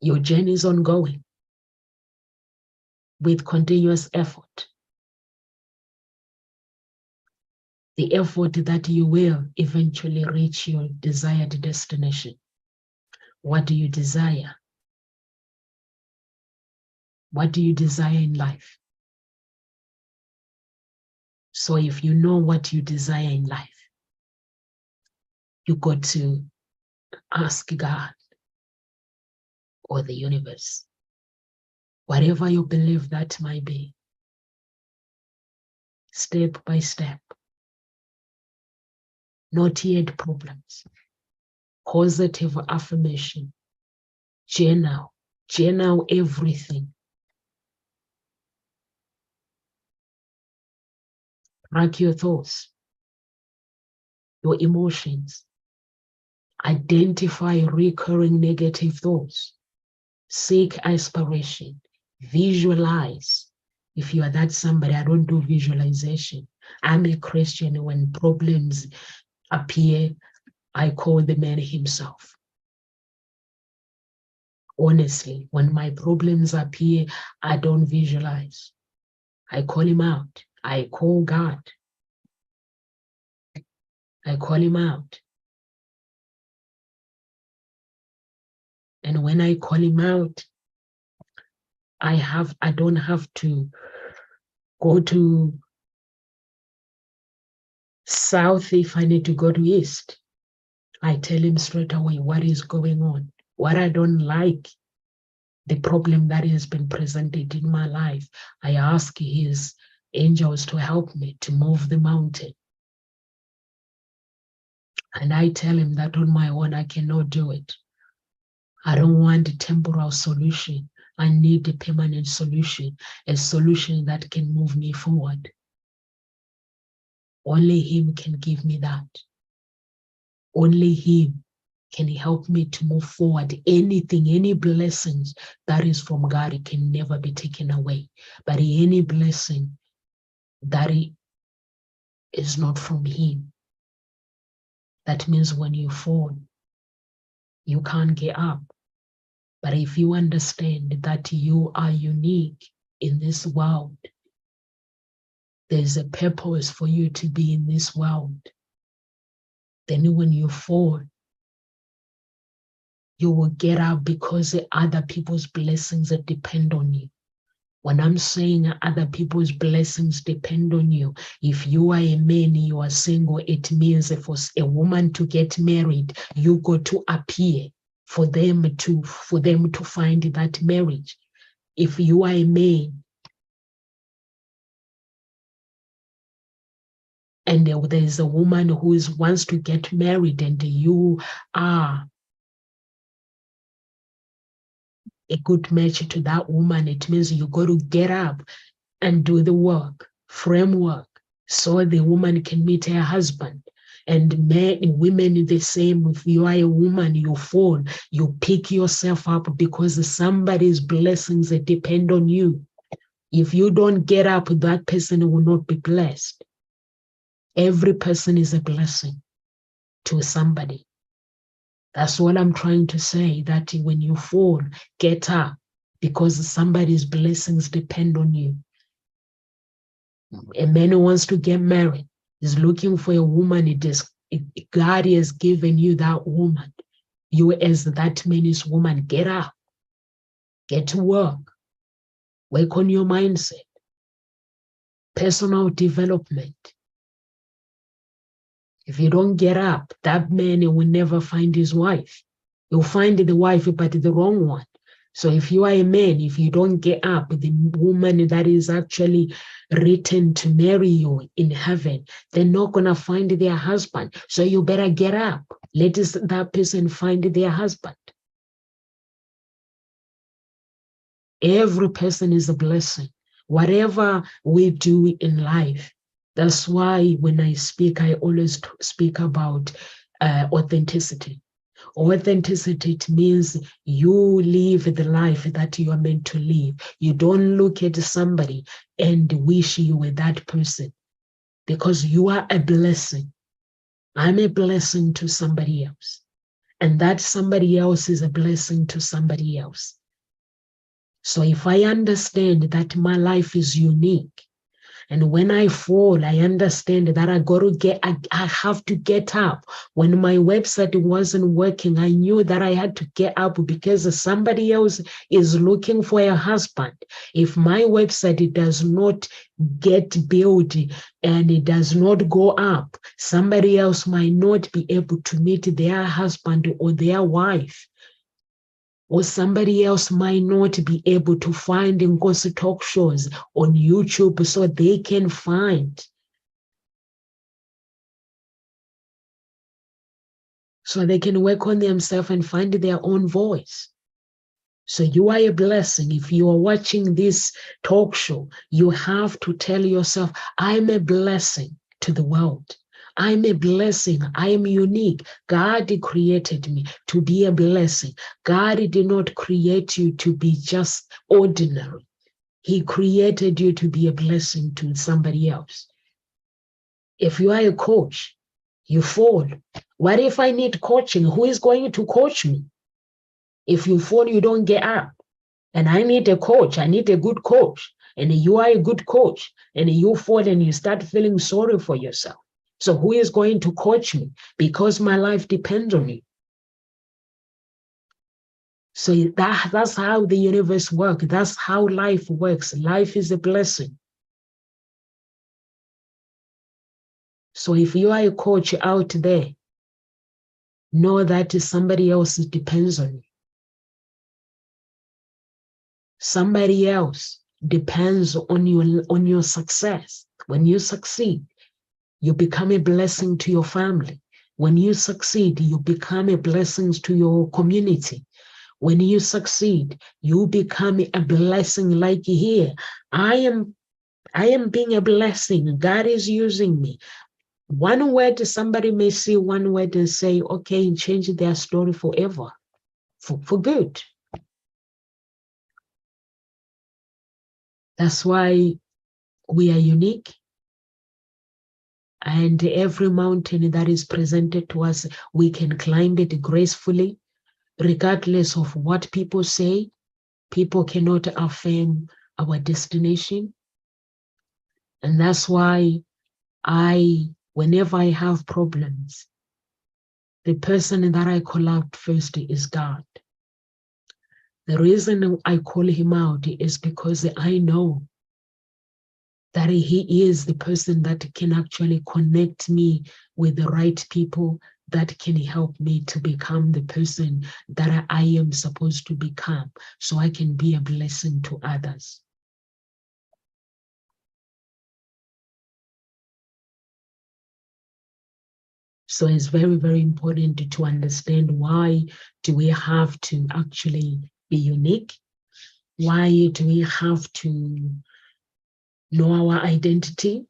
Your journey is ongoing with continuous effort. The effort that you will eventually reach your desired destination. What do you desire? What do you desire in life? So if you know what you desire in life, you got to ask God or the universe, whatever you believe that might be, step by step. Not yet problems. Positive affirmation. Journal everything. Track your thoughts, your emotions. Identify recurring negative thoughts. Seek aspiration. Visualize. If you are that somebody, I don't do visualization. I'm a Christian. When problems appear, I call the man himself. Honestly, when my problems appear, I don't visualize. I call him out. I call God. I call him out. And when I call him out, I don't have to go to south if I need to go to east. I tell him straight away what is going on, what I don't like, the problem that has been presented in my life. I ask his angels to help me to move the mountain. And I tell him that on my own, I cannot do it. I don't want a temporal solution. I need a permanent solution, a solution that can move me forward. Only him can give me that. Only him can help me to move forward. Anything, any blessings that is from God, it can never be taken away. But any blessing that is not from him, that means when you fall, you can't get up. But if you understand that you are unique in this world, there's a purpose for you to be in this world, then when you fall, you will get up because other people's blessings that depend on you. When I'm saying other people's blessings depend on you, if you are a man, you are single, it means for a woman to get married, you got to appear for them to find that marriage. If you are a man and there's a woman who wants to get married and you are a good match to that woman, it means you got to get up and do the work, framework, so the woman can meet her husband. And men and women the same. If you are a woman, you fall, you pick yourself up because somebody's blessings that depend on you. If you don't get up, that person will not be blessed. Every person is a blessing to somebody. That's what I'm trying to say, that when you fall, get up because somebody's blessings depend on you. A man who wants to get married is looking for a woman. God has given you that woman. You as that man's woman, get up, get to work on your mindset, personal development. If you don't get up, that man will never find his wife. He'll find the wife, but the wrong one. So if you are a man, if you don't get up, the woman that is actually written to marry you in heaven, they're not going to find their husband. So you better get up. Let that person find their husband. Every person is a blessing. Whatever we do in life, that's why when I speak, I always speak about authenticity. Authenticity, it means you live the life that you are meant to live. You don't look at somebody and wish you were that person, because you are a blessing. I'm a blessing to somebody else, and that somebody else is a blessing to somebody else. So if I understand that my life is unique, and when I fall, I understand that I have to get up. When my website wasn't working, I knew that I had to get up because somebody else is looking for a husband. If my website does not get built and it does not go up, somebody else might not be able to meet their husband or their wife. Or somebody else might not be able to find Nkosi talk shows on YouTube so they can find. So they can work on themselves and find their own voice. So you are a blessing. If you are watching this talk show, you have to tell yourself, I'm a blessing to the world. I'm a blessing. I am unique. God created me to be a blessing. God did not create you to be just ordinary. He created you to be a blessing to somebody else. If you are a coach, you fall. What if I need coaching? Who is going to coach me? If you fall, you don't get up. And I need a coach. I need a good coach. And you are a good coach. And you fall and you start feeling sorry for yourself. So who is going to coach me? Because my life depends on you. So that's how the universe works. That's how life works. Life is a blessing. So if you are a coach out there, know that somebody else depends on you. Somebody else depends on your success. When you succeed, you become a blessing to your family. When you succeed, you become a blessing to your community. When you succeed, you become a blessing. Like here, I am being a blessing. God is using me. One word, somebody may see one word and say, okay, and change their story forever, for good. That's why we are unique. And every mountain that is presented to us, we can climb it gracefully, regardless of what people say. People cannot affirm our destination. And that's why whenever I have problems, the person that I call out first is God. The reason I call him out is because I know that he is the person that can actually connect me with the right people that can help me to become the person that I am supposed to become, so I can be a blessing to others. So it's very, very important to understand why do we have to actually be unique? Why do we have to know our identity?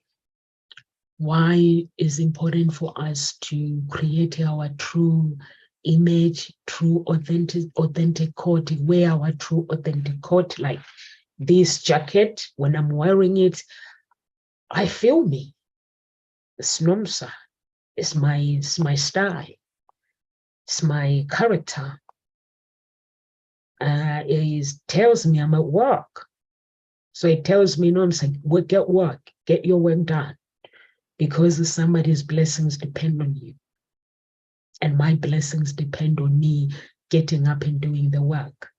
Why is it important for us to create our true image, true authentic coat, wear our true authentic coat? Like this jacket, when I'm wearing it, I feel me. It's Nomsa. It's my style. It's my character. It tells me I'm at work. So it tells me, Nomsa, get work, get your work done. Because somebody's blessings depend on you. And my blessings depend on me getting up and doing the work.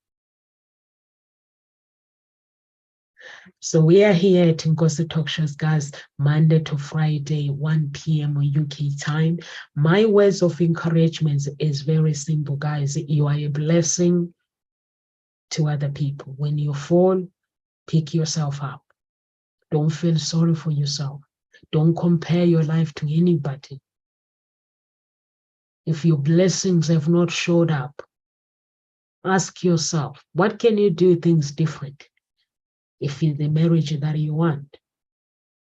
So we are here at Nkosi Talk Shows, guys, Monday to Friday, 1 p.m. UK time. My words of encouragement is very simple, guys. You are a blessing to other people. When you fall, pick yourself up. Don't feel sorry for yourself. Don't compare your life to anybody. If your blessings have not showed up, ask yourself, what can you do things different? If it's the marriage that you want,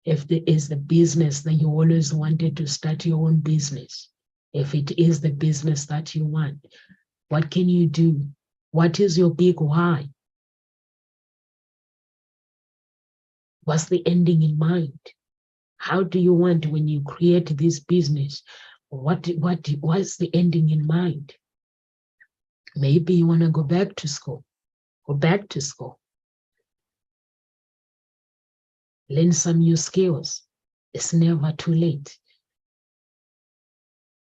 if it is the business that you always wanted to start your own business, if it is the business that you want, what can you do? What is your big why? What's the ending in mind? How do you want when you create this business? What's the ending in mind? Maybe you want to go back to school. Go back to school. Learn some new skills. It's never too late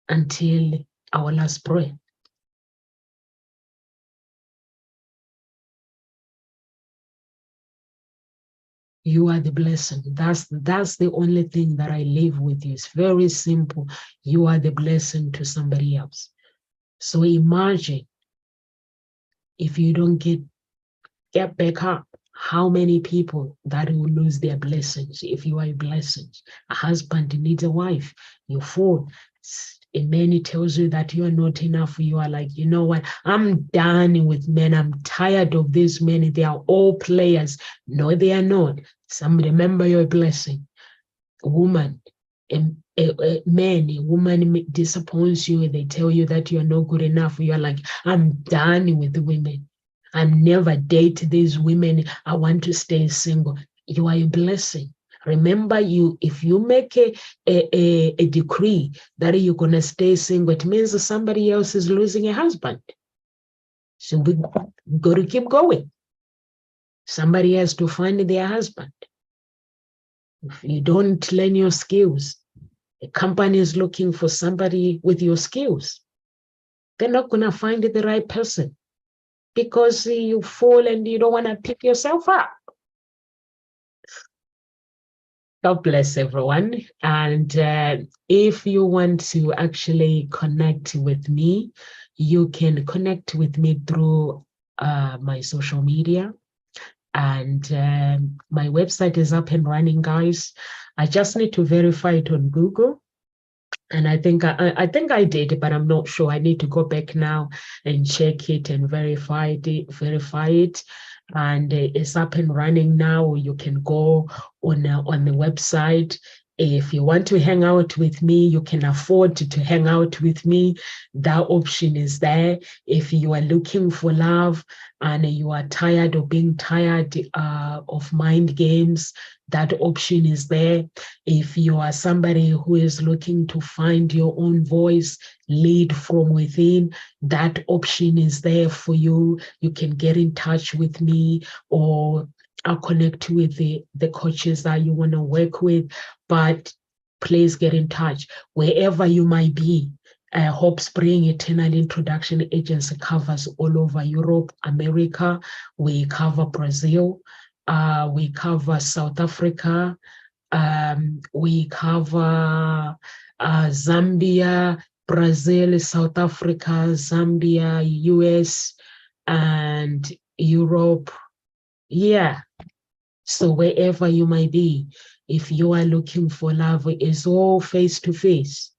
until our last breath. You are the blessing. That's the only thing that I leave with you. It's very simple. You are the blessing to somebody else. So imagine if you don't get back up, how many people that will lose their blessings if you are a blessing. A husband needs a wife. You fall. A man tells you that you are not enough. You are like, you know what? I'm done with men. I'm tired of these men. They are all players. No, they are not. Remember your blessing. A woman, a man, a woman disappoints you. They tell you that you are not good enough. You are like, I'm done with the women. I'm never date these women. I want to stay single. You are a blessing. Remember, if you make a decree that you're going to stay single, it means that somebody else is losing a husband. So we got to keep going. Somebody has to find their husband. If you don't learn your skills, a company is looking for somebody with your skills. They're not going to find the right person because you fall and you don't want to pick yourself up. God bless everyone. And if you want to actually connect with me, you can connect with me through my social media. And my website is up and running, guys. I just need to verify it on Google. And I think I did, but I'm not sure. I need to go back now and check it and verify it. And it's up and running now. You can go on the website. If you want to hang out with me, you can afford to hang out with me. That option is there. If you are looking for love and you are tired of being tired of mind games, that option is there. If you are somebody who is looking to find your own voice, lead from within, that option is there for you. You can get in touch with me, or I'll connect with the coaches that you want to work with. But please get in touch wherever you might be. Hope Spring Eternal Introduction Agency covers all over Europe, America. We cover Brazil. We cover South Africa. We cover Zambia, Brazil, South Africa, Zambia, US, and Europe. Yeah. So wherever you might be, if you are looking for love, it's all face to face.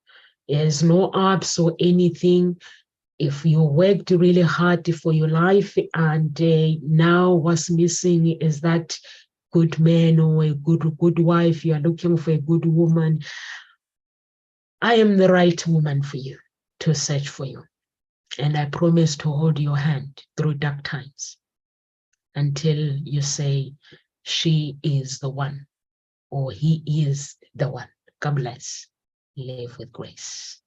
There's no apps or anything. If you worked really hard for your life and now what's missing is that good man or a good wife, you are looking for a good woman, I am the right woman for you to search for you. And I promise to hold your hand through dark times until you say, she is the one or he is the one. God bless. Live with grace.